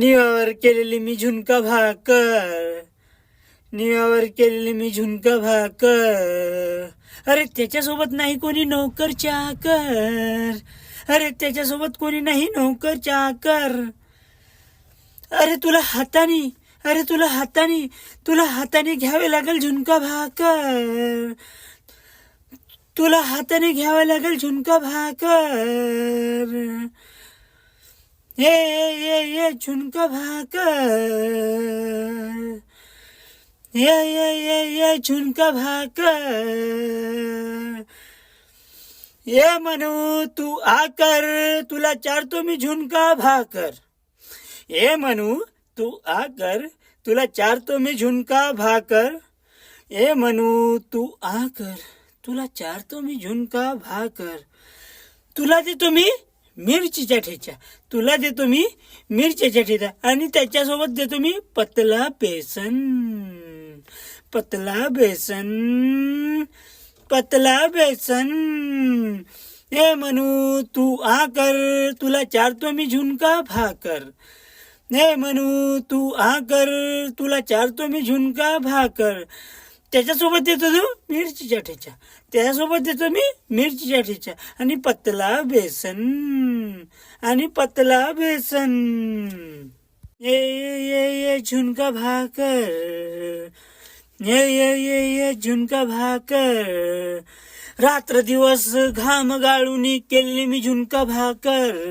निवावर केलेली मी झुणका भाकर, निवावर केलेली मी झुणका भाकर. अरे त्याच्यासोबत नाही कोणी नोकर चाकर, अरे त्याच्यासोबत कोणी नाही नोकर चाकर. अरे तुला हाताने, अरे तुला हाताने घ्यावे लागेल झुणका भाकर, तुला हाताने घ्यावे लागेल झुणका भाकर. ये झुणका भाकर, ये झुणका भाकर. ये मनू तू आकर, तुला चारतो मी झुणका भाकर. ये मनू तू आकर, तुला चारतो मी झुणका भाकर. ये मनू तू आकर, तुला चारतो मी झुणका भाकर. तुला देतो मी मिरचीच्या ठेचा, तुला देतो मी मिरचीच्या ठेचा आणि त्याच्यासोबत देतो मी पतला बेसन, पतला बेसन, पतला बेसन. हे मनू तू आकर, तुला चारतो मी झुणका भाकर. हे मनू तू आकर, तुला चारतो मी झुणका भाकर. त्याच्यासोबत देतो तो मिरचीच्या ठेचा, त्याच्यासोबत देतो मी मिरचीच्या ठेचा आणि पतला बेसन, आणि पतला बेसन. ये झुणका भाकर, ये झुणका भाकर. रात्र दिवस घाम गाळून केली मी झुणका भाकर.